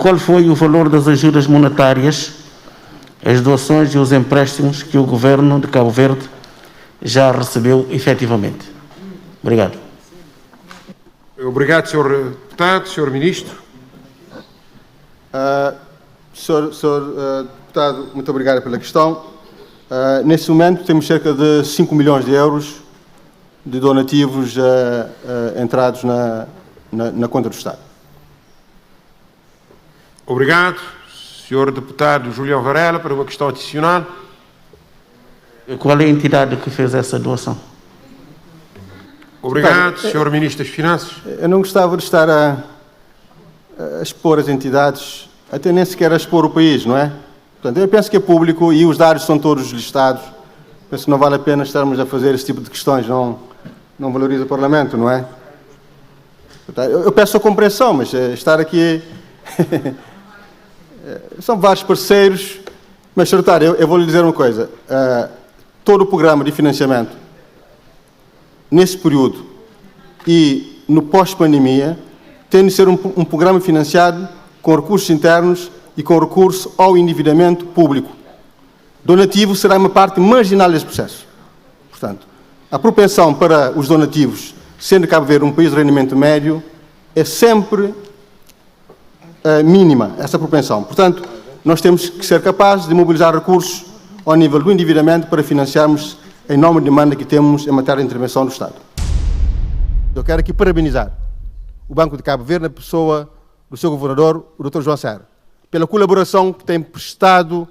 qual foi o valor das ajudas monetárias, as doações e os empréstimos que o Governo de Cabo Verde já recebeu efetivamente? Obrigado. Obrigado, Sr. Deputado. Sr. Ministro. Sr. Deputado, muito obrigado pela questão. Neste momento temos cerca de 5 milhões de euros de donativos entrados na conta do Estado. Obrigado. Sr. Deputado Julião Varela, para uma questão adicional. Qual é a entidade que fez essa doação? Obrigado. Sr. Ministro das Finanças. Eu não gostava de estar a expor as entidades, até nem sequer a expor o país, não é? Portanto, eu penso que é público e os dados são todos listados. Penso que não vale a pena estarmos a fazer esse tipo de questões, não valoriza o Parlamento, não é? Portanto, eu peço a compreensão, mas estar aqui... São vários parceiros, mas, Sr. Deputado, eu vou lhe dizer uma coisa. Todo o programa de financiamento, nesse período e no pós-pandemia, tem de ser um programa financiado com recursos internos e com recurso ao endividamento público. Donativo será uma parte marginal desse processo. Portanto, a propensão para os donativos, sendo Cabo Verde um país de rendimento médio, é sempre mínima, essa propensão. Portanto, nós temos que ser capazes de mobilizar recursos ao nível do endividamento para financiarmos a enorme demanda que temos em matéria de intervenção do Estado. Eu quero aqui parabenizar o Banco de Cabo Verde, na pessoa do seu governador, o Dr. João Serra, pela colaboração que tem prestado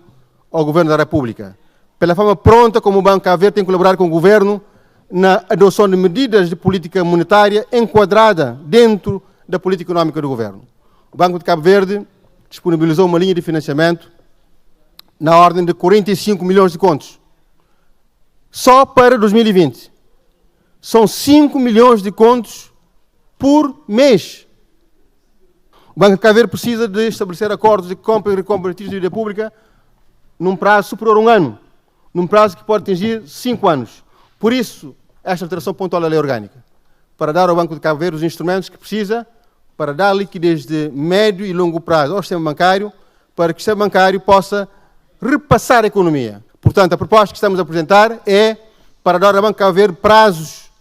ao Governo da República, pela forma pronta como o Banco de Cabo Verde tem colaborado com o Governo na adoção de medidas de política monetária enquadrada dentro da política económica do Governo. O Banco de Cabo Verde disponibilizou uma linha de financiamento na ordem de 45 milhões de contos. Só para 2020. São 5 milhões de contos por mês. O Banco de Cabo Verde precisa de estabelecer acordos de compra e recompra de títulos de dívida pública num prazo superior a 1 ano, num prazo que pode atingir 5 anos. Por isso, esta alteração pontual da lei orgânica, para dar ao Banco de Cabo Verde os instrumentos que precisa para dar liquidez de médio e longo prazo ao sistema bancário, para que o sistema bancário possa repassar a economia. Portanto, a proposta que estamos a apresentar é para dar ao Banco de Cabo Verde prazos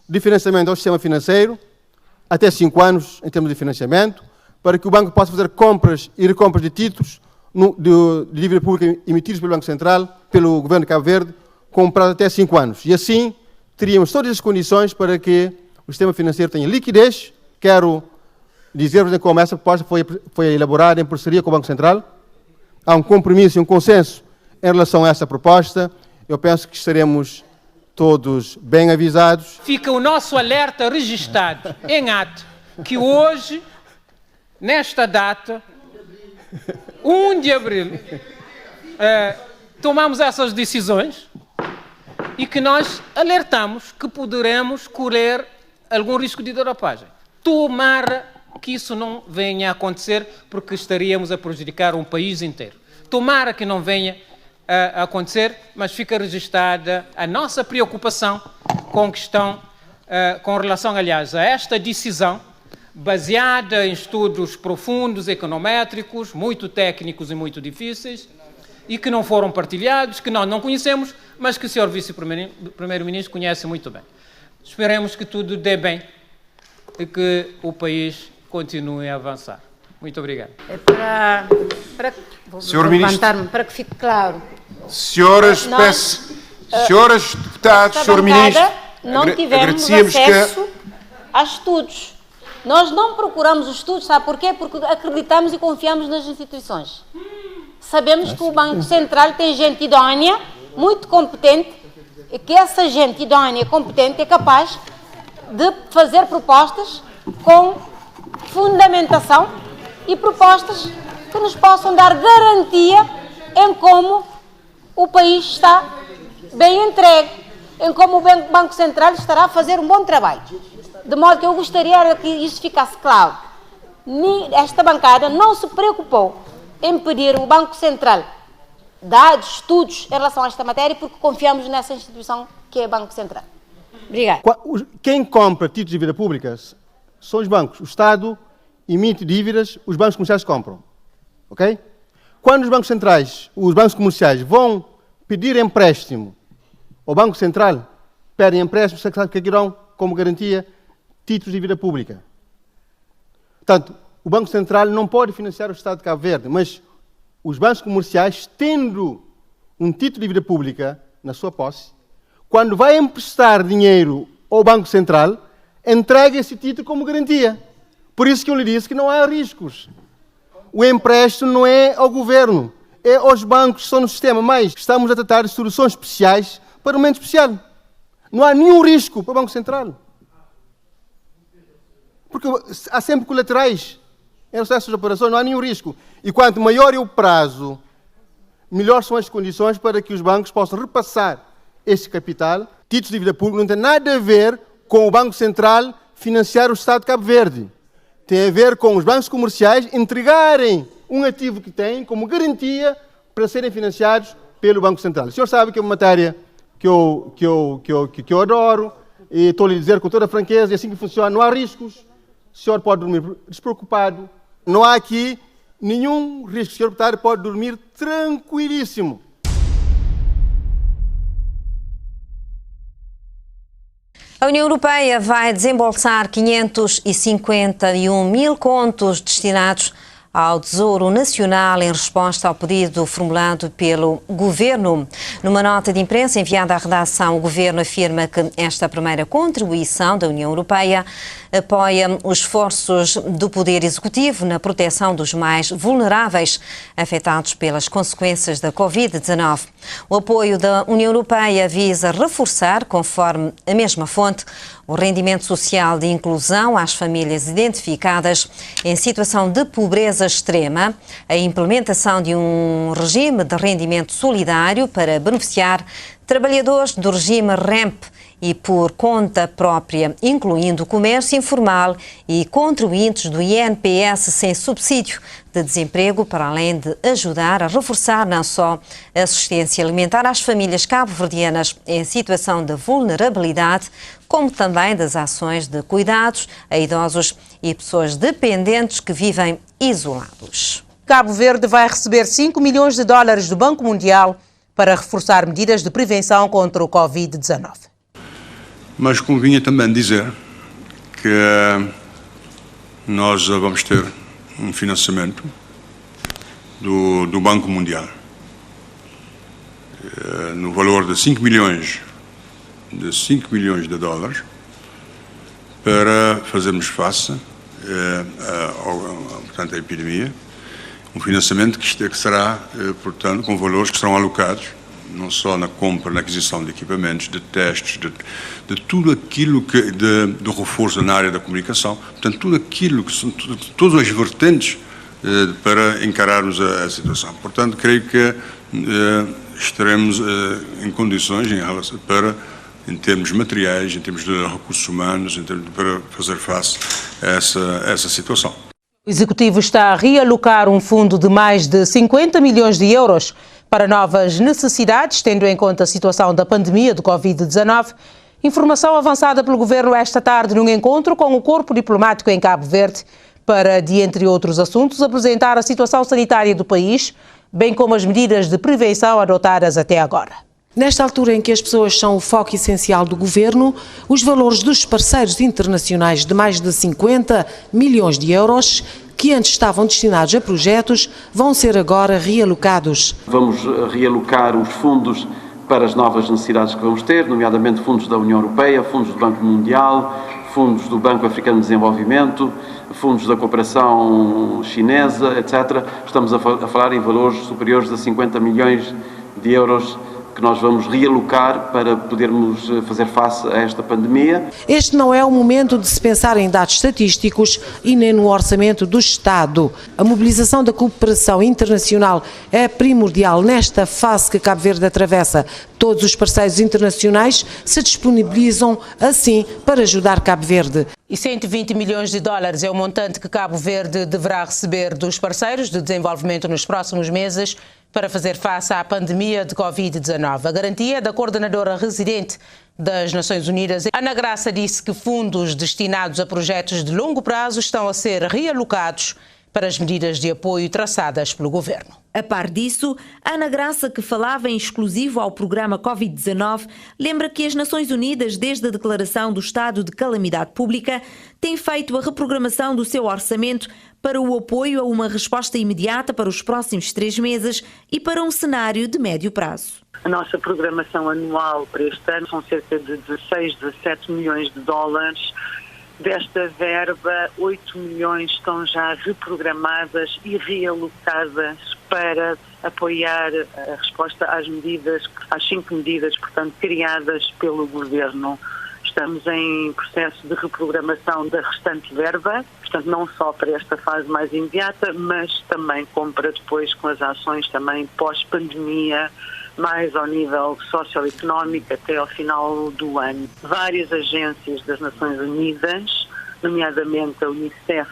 de financiamento ao sistema financeiro, até 5 anos em termos de financiamento, para que o banco possa fazer compras e recompras de títulos de dívida pública emitidos pelo Banco Central, pelo Governo de Cabo Verde, com um prazo de até 5 anos. E assim, teríamos todas as condições para que o sistema financeiro tenha liquidez. Quero dizer-vos como essa proposta foi elaborada em parceria com o Banco Central. Há um compromisso e um consenso em relação a essa proposta. Eu penso que estaremos todos bem avisados. Fica o nosso alerta registado em ato, que hoje, nesta data, 1 de abril, tomamos essas decisões e que nós alertamos que poderemos correr algum risco de derrapagem. Tomara que isso não venha a acontecer, porque estaríamos a prejudicar um país inteiro. Tomara que não venha a acontecer, mas fica registada a nossa preocupação com relação, aliás, a esta decisão, baseada em estudos profundos, econométricos, muito técnicos e muito difíceis, e que não foram partilhados, que nós não conhecemos, mas que o Sr. Vice-Primeiro-Ministro conhece muito bem. Esperemos que tudo dê bem e que o país continue a avançar. Muito obrigado. Senhor Ministro, para que fique claro. Senhoras deputados, Senhor Ministro, não tivemos acesso a estudos. Nós não procuramos os estudos, sabe porquê? Porque acreditamos e confiamos nas instituições. Sabemos que o Banco Central tem gente idónea, muito competente, e que essa gente idónea e competente é capaz de fazer propostas com fundamentação e propostas que nos possam dar garantia em como o país está bem entregue, em como o Banco Central estará a fazer um bom trabalho. De modo que eu gostaria que isso ficasse claro. Esta bancada não se preocupou em pedir ao Banco Central dados, estudos em relação a esta matéria, porque confiamos nessa instituição que é o Banco Central. Obrigada. Quem compra títulos de dívida pública são os bancos. O Estado emite dívidas, os bancos comerciais compram. Ok? Quando os bancos centrais, os bancos comerciais vão pedir empréstimo ao Banco Central, pedem empréstimo, sabe que irão como garantia títulos de dívida pública. Portanto, o Banco Central não pode financiar o Estado de Cabo Verde, mas os bancos comerciais, tendo um título de dívida pública na sua posse, quando vai emprestar dinheiro ao Banco Central, entrega esse título como garantia. Por isso que eu lhe disse que não há riscos. O empréstimo não é ao governo, é aos bancos que estão no sistema, mas estamos a tratar de soluções especiais para um momento especial. Não há nenhum risco para o Banco Central. Porque há sempre colaterais em relação às operações, não há nenhum risco. E quanto maior é o prazo, melhores são as condições para que os bancos possam repassar esse capital. Títulos de dívida pública não tem nada a ver com o Banco Central financiar o Estado de Cabo Verde. Tem a ver com os bancos comerciais entregarem um ativo que têm como garantia para serem financiados pelo Banco Central. O senhor sabe que é uma matéria que eu adoro e estou a lhe dizer com toda a franqueza, e assim que funciona, não há riscos. O senhor pode dormir despreocupado. Não há aqui nenhum risco. O senhor deputado pode dormir tranquilíssimo. A União Europeia vai desembolsar 551 mil contos destinados ao Tesouro Nacional em resposta ao pedido formulado pelo Governo. Numa nota de imprensa enviada à redação, o Governo afirma que esta primeira contribuição da União Europeia apoia os esforços do Poder Executivo na proteção dos mais vulneráveis afetados pelas consequências da Covid-19. O apoio da União Europeia visa reforçar, conforme a mesma fonte, o rendimento social de inclusão às famílias identificadas em situação de pobreza extrema, a implementação de um regime de rendimento solidário para beneficiar trabalhadores do regime REMP e por conta própria, incluindo o comércio informal e contribuintes do INPS sem subsídio de desemprego, para além de ajudar a reforçar não só a assistência alimentar às famílias cabo-verdianas em situação de vulnerabilidade, como também das ações de cuidados a idosos e pessoas dependentes que vivem isolados. Cabo Verde vai receber 5 milhões de dólares do Banco Mundial para reforçar medidas de prevenção contra o Covid-19. Mas convinha também dizer que nós vamos ter um financiamento do Banco Mundial no valor de 5 milhões de dólares para fazermos face portanto, à epidemia. Um financiamento que será, portanto, com valores que serão alocados não só na compra, na aquisição de equipamentos, de testes, de tudo aquilo do reforço na área da comunicação, portanto, tudo aquilo que são todas as vertentes para encararmos a situação. Portanto, creio que estaremos em condições em termos materiais, em termos de recursos humanos, para fazer face a essa situação. O Executivo está a realocar um fundo de mais de 50 milhões de euros para novas necessidades, tendo em conta a situação da pandemia de Covid-19. Informação avançada pelo Governo esta tarde num encontro com o Corpo Diplomático em Cabo Verde para, de entre outros assuntos, apresentar a situação sanitária do país, bem como as medidas de prevenção adotadas até agora. Nesta altura em que as pessoas são o foco essencial do Governo, os valores dos parceiros internacionais de mais de 50 milhões de euros, que antes estavam destinados a projetos, vão ser agora realocados. Vamos realocar os fundos para as novas necessidades que vamos ter, nomeadamente fundos da União Europeia, fundos do Banco Mundial, fundos do Banco Africano de Desenvolvimento, fundos da cooperação chinesa, etc. Estamos a falar em valores superiores a 50 milhões de euros que nós vamos realocar para podermos fazer face a esta pandemia. Este não é o momento de se pensar em dados estatísticos e nem no orçamento do Estado. A mobilização da cooperação internacional é primordial nesta fase que Cabo Verde atravessa. Todos os parceiros internacionais se disponibilizam assim para ajudar Cabo Verde. E 120 milhões de dólares é o montante que Cabo Verde deverá receber dos parceiros de desenvolvimento nos próximos meses para fazer face à pandemia de Covid-19. A garantia da coordenadora residente das Nações Unidas, Ana Graça disse que fundos destinados a projetos de longo prazo estão a ser realocados para as medidas de apoio traçadas pelo governo. A par disso, Ana Graça, que falava em exclusivo ao programa Covid-19, lembra que as Nações Unidas, desde a declaração do estado de calamidade pública, têm feito a reprogramação do seu orçamento para o apoio a uma resposta imediata para os próximos 3 meses e para um cenário de médio prazo. A nossa programação anual para este ano são cerca de 16, 17 milhões de dólares. Desta verba, 8 milhões estão já reprogramadas e realocadas para apoiar a resposta às 5 medidas, portanto, criadas pelo Governo. Estamos em processo de reprogramação da restante verba, portanto, não só para esta fase mais imediata, mas também para depois com as ações também pós-pandemia, mais ao nível socioeconómico até ao final do ano. Várias agências das Nações Unidas, nomeadamente a Unicef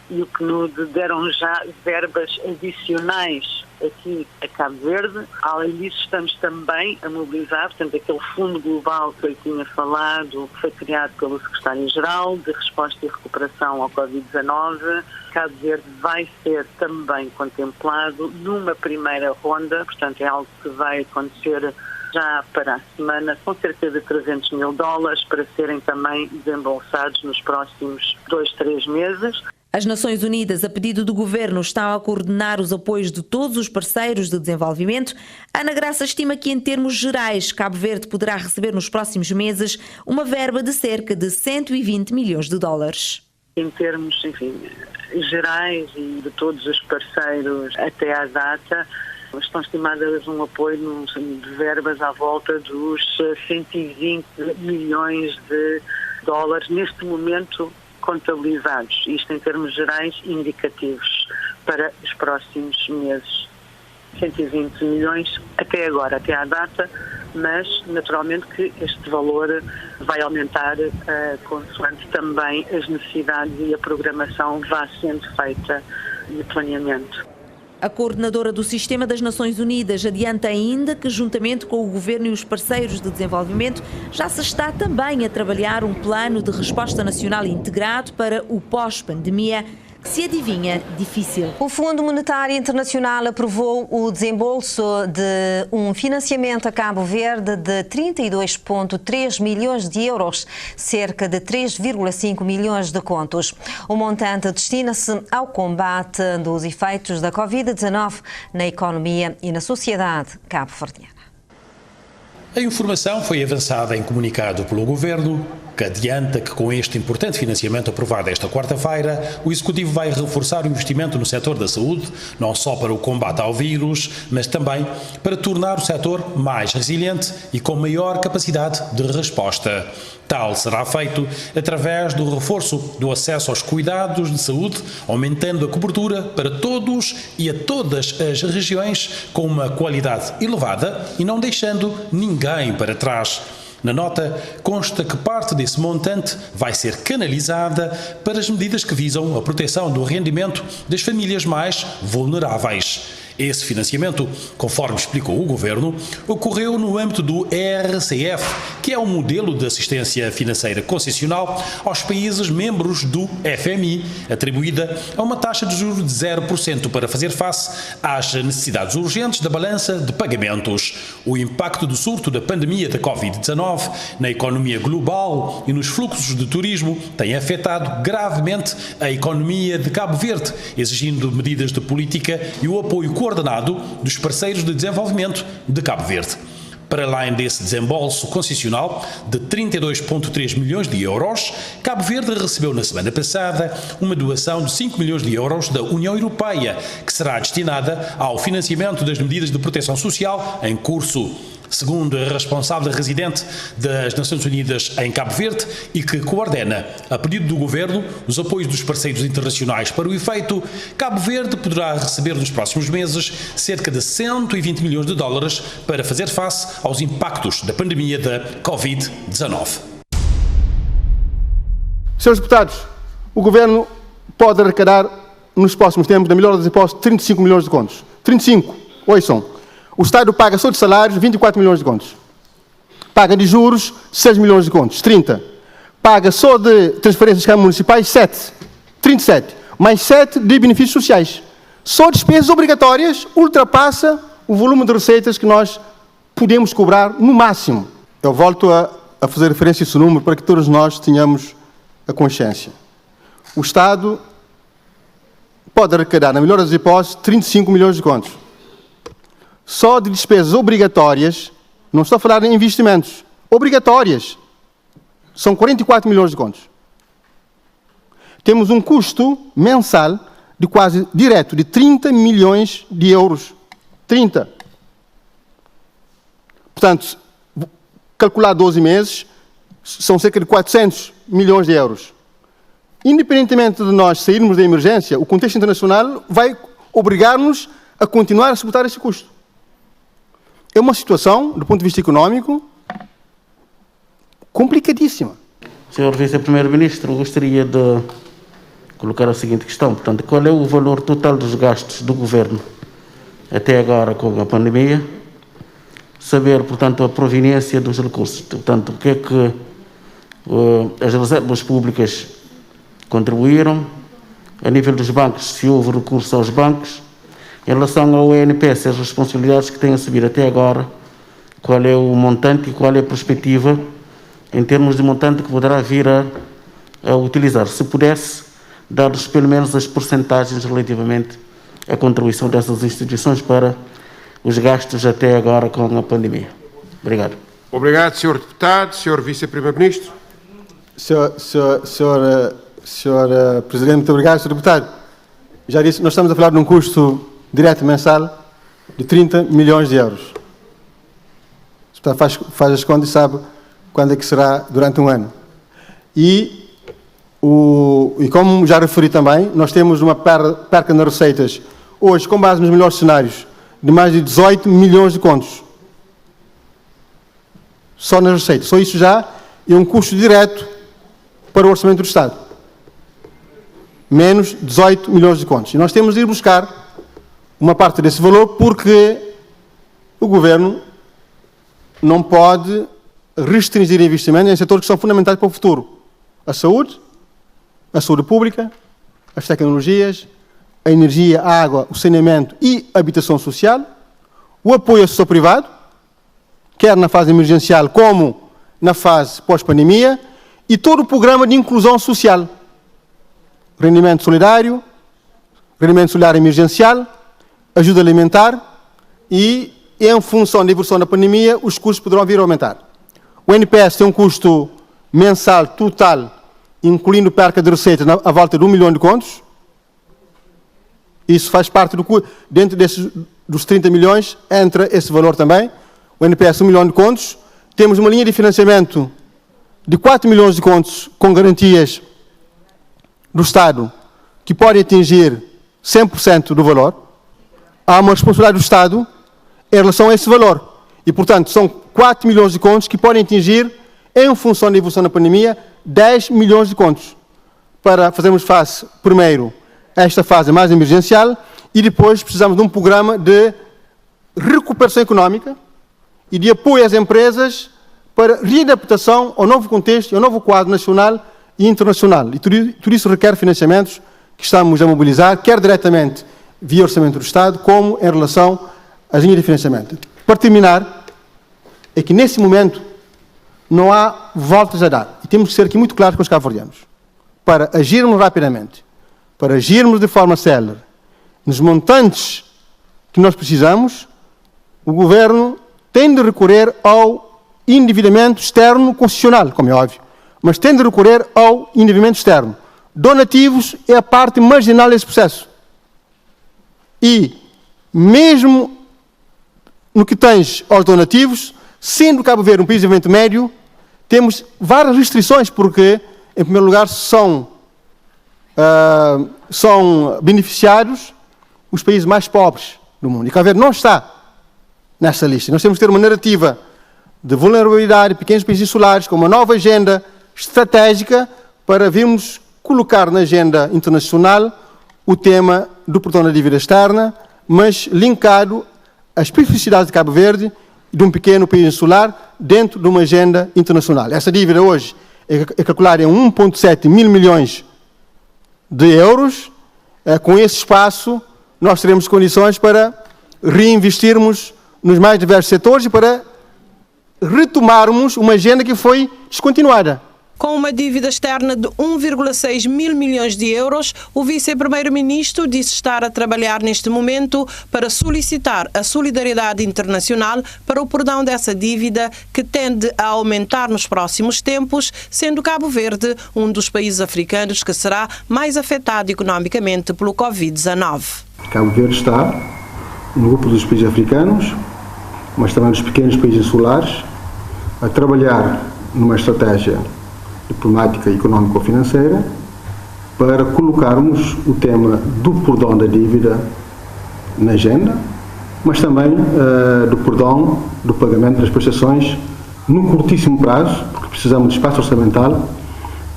e o PNUD, deram já verbas adicionais aqui a Cabo Verde. Além disso, estamos também a mobilizar, portanto, aquele fundo global que eu tinha falado, que foi criado pelo Secretário-Geral de Resposta e Recuperação ao Covid-19. Cabo Verde vai ser também contemplado numa primeira ronda, portanto, é algo que vai acontecer já para a semana, com cerca de 300 mil dólares para serem também desembolsados nos próximos 2, 3 meses. As Nações Unidas, a pedido do Governo, estão a coordenar os apoios de todos os parceiros de desenvolvimento. Ana Graça estima que, em termos gerais, Cabo Verde poderá receber nos próximos meses uma verba de cerca de 120 milhões de dólares. Em termos, gerais e de todos os parceiros até à data, estão estimadas um apoio de verbas à volta dos 120 milhões de dólares neste momento contabilizados, isto em termos gerais indicativos para os próximos meses. 120 milhões até agora, até à data, mas naturalmente que este valor vai aumentar consoante também as necessidades e a programação vá sendo feita de planeamento. A coordenadora do Sistema das Nações Unidas adianta ainda que, juntamente com o Governo e os parceiros de desenvolvimento, já se está também a trabalhar um plano de resposta nacional integrado para o pós-pandemia, que se adivinha difícil. O Fundo Monetário Internacional aprovou o desembolso de um financiamento a Cabo Verde de 32,3 milhões de euros, cerca de 3,5 milhões de contos. O montante destina-se ao combate dos efeitos da Covid-19 na economia e na sociedade cabo-verdiana. A informação foi avançada em comunicado pelo Governo, que adianta que com este importante financiamento aprovado esta quarta-feira, o Executivo vai reforçar o investimento no setor da saúde, não só para o combate ao vírus, mas também para tornar o setor mais resiliente e com maior capacidade de resposta. Tal será feito através do reforço do acesso aos cuidados de saúde, aumentando a cobertura para todos e a todas as regiões com uma qualidade elevada e não deixando ninguém para trás. Na nota, consta que parte desse montante vai ser canalizada para as medidas que visam a proteção do rendimento das famílias mais vulneráveis. Esse financiamento, conforme explicou o Governo, ocorreu no âmbito do ERCF, que é um modelo de assistência financeira concessional aos países membros do FMI, atribuída a uma taxa de juros de 0% para fazer face às necessidades urgentes da balança de pagamentos. O impacto do surto da pandemia da Covid-19 na economia global e nos fluxos de turismo tem afetado gravemente a economia de Cabo Verde, exigindo medidas de política e o apoio coordenado dos parceiros de desenvolvimento de Cabo Verde. Para além desse desembolso concessional de 32,3 milhões de euros, Cabo Verde recebeu na semana passada uma doação de 5 milhões de euros da União Europeia, que será destinada ao financiamento das medidas de proteção social em curso. Segundo a responsável residente das Nações Unidas em Cabo Verde e que coordena, a pedido do Governo, os apoios dos parceiros internacionais para o efeito, Cabo Verde poderá receber nos próximos meses cerca de 120 milhões de dólares para fazer face aos impactos da pandemia da Covid-19. Senhores deputados, o Governo pode arrecadar nos próximos tempos, na melhor das hipóteses, 35 milhões de contos. 35, ouçam. O Estado paga só de salários 24 milhões de contos. Paga de juros 6 milhões de contos, 30. Paga só de transferências municipais 7, 37. Mais 7 de benefícios sociais. Só despesas obrigatórias ultrapassa o volume de receitas que nós podemos cobrar no máximo. Eu volto a fazer referência a esse número para que todos nós tenhamos a consciência. O Estado pode arrecadar, na melhor das hipóteses, 35 milhões de contos. Só de despesas obrigatórias, não estou a falar em investimentos, obrigatórias, são 44 milhões de contos. Temos um custo mensal de quase direto de 30 milhões de euros. 30. Portanto, calcular 12 meses, são cerca de 400 milhões de euros. Independentemente de nós sairmos da emergência, o contexto internacional vai obrigar-nos a continuar a suportar esse custo. É uma situação, do ponto de vista económico, complicadíssima. Senhor Vice-Primeiro-Ministro, gostaria de colocar a seguinte questão. Portanto, qual é o valor total dos gastos do Governo até agora com a pandemia? Saber, portanto, a proveniência dos recursos. Portanto, o que é que as reservas públicas contribuíram, a nível dos bancos, se houve recurso aos bancos, em relação ao ENPS, as responsabilidades que têm assumido até agora, qual é o montante e qual é a perspectiva em termos de montante que poderá vir a utilizar. Se pudesse, dar-nos pelo menos as percentagens relativamente à contribuição dessas instituições para os gastos até agora com a pandemia. Obrigado. Obrigado, Sr. Deputado. Sr. Vice-Primeiro-Ministro. Senhor Presidente, muito obrigado, Sr. Deputado. Já disse, nós estamos a falar de um custo direto mensal de 30 milhões de euros. O deputado faz as contas e sabe quando é que será durante um ano. E como já referi também, nós temos uma perca nas receitas, hoje, com base nos melhores cenários, de mais de 18 milhões de contos. Só nas receitas. Só isso já é um custo direto para o orçamento do Estado. Menos 18 milhões de contos. E nós temos de ir buscar uma parte desse valor porque o Governo não pode restringir investimentos em setores que são fundamentais para o futuro. A saúde pública, as tecnologias, a energia, a água, o saneamento e a habitação social, o apoio ao setor privado, quer na fase emergencial como na fase pós-pandemia, e todo o programa de inclusão social. Rendimento solidário, rendimento solidário emergencial, ajuda alimentar e, em função da evolução da pandemia, os custos poderão vir a aumentar. O NPS tem um custo mensal total, incluindo perca de receita, à volta de 1 milhão de contos. Isso faz parte dentro dos 30 milhões, entra esse valor também. O NPS 1 milhão de contos. Temos uma linha de financiamento de 4 milhões de contos com garantias do Estado, que pode atingir 100% do valor. Há uma responsabilidade do Estado em relação a esse valor. E, portanto, são 4 milhões de contos que podem atingir, em função da evolução da pandemia, 10 milhões de contos. Para fazermos face, primeiro, a esta fase mais emergencial e depois precisamos de um programa de recuperação económica e de apoio às empresas para readaptação ao novo contexto e ao novo quadro nacional e internacional. E tudo isso requer financiamentos que estamos a mobilizar, quer diretamente via orçamento do Estado, como em relação às linhas de financiamento. Para terminar, é que nesse momento não há voltas a dar. E temos que ser aqui muito claros com os cabo-verdianos. Para agirmos rapidamente, para agirmos de forma célere, nos montantes que nós precisamos, o Governo tem de recorrer ao endividamento externo constitucional, como é óbvio, mas tem de recorrer ao endividamento externo. Donativos é a parte marginal desse processo. E, mesmo no que tange aos donativos, sendo Cabo Verde um país de desenvolvimento médio, temos várias restrições, porque, em primeiro lugar, são beneficiários os países mais pobres do mundo. E Cabo Verde não está nessa lista. Nós temos que ter uma narrativa de vulnerabilidade, pequenos países insulares, com uma nova agenda estratégica para virmos colocar na agenda internacional o tema do perdão da dívida externa, mas linkado às especificidades de Cabo Verde de um pequeno país insular dentro de uma agenda internacional. Essa dívida hoje é calculada em 1,7 mil milhões de euros. Com esse espaço, nós teremos condições para reinvestirmos nos mais diversos setores e para retomarmos uma agenda que foi descontinuada. Com uma dívida externa de 1,6 mil milhões de euros, o vice-primeiro-ministro disse estar a trabalhar neste momento para solicitar a solidariedade internacional para o perdão dessa dívida que tende a aumentar nos próximos tempos, sendo Cabo Verde um dos países africanos que será mais afetado economicamente pelo Covid-19. Cabo Verde está no grupo dos países africanos, mas também dos pequenos países insulares, a trabalhar numa estratégia diplomática e económico-financeira para colocarmos o tema do perdão da dívida na agenda, mas também do perdão do pagamento das prestações no curtíssimo prazo, porque precisamos de espaço orçamental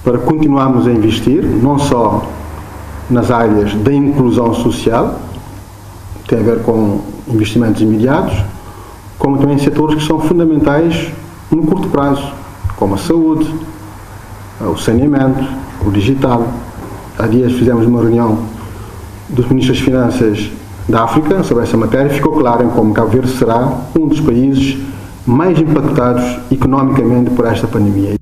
para continuarmos a investir, não só nas áreas da inclusão social, tem a ver com investimentos imediatos, como também em setores que são fundamentais no curto prazo, como a saúde, o saneamento, o digital. Há dias fizemos uma reunião dos ministros das Finanças da África sobre essa matéria e ficou claro em como Cabo Verde será um dos países mais impactados economicamente por esta pandemia.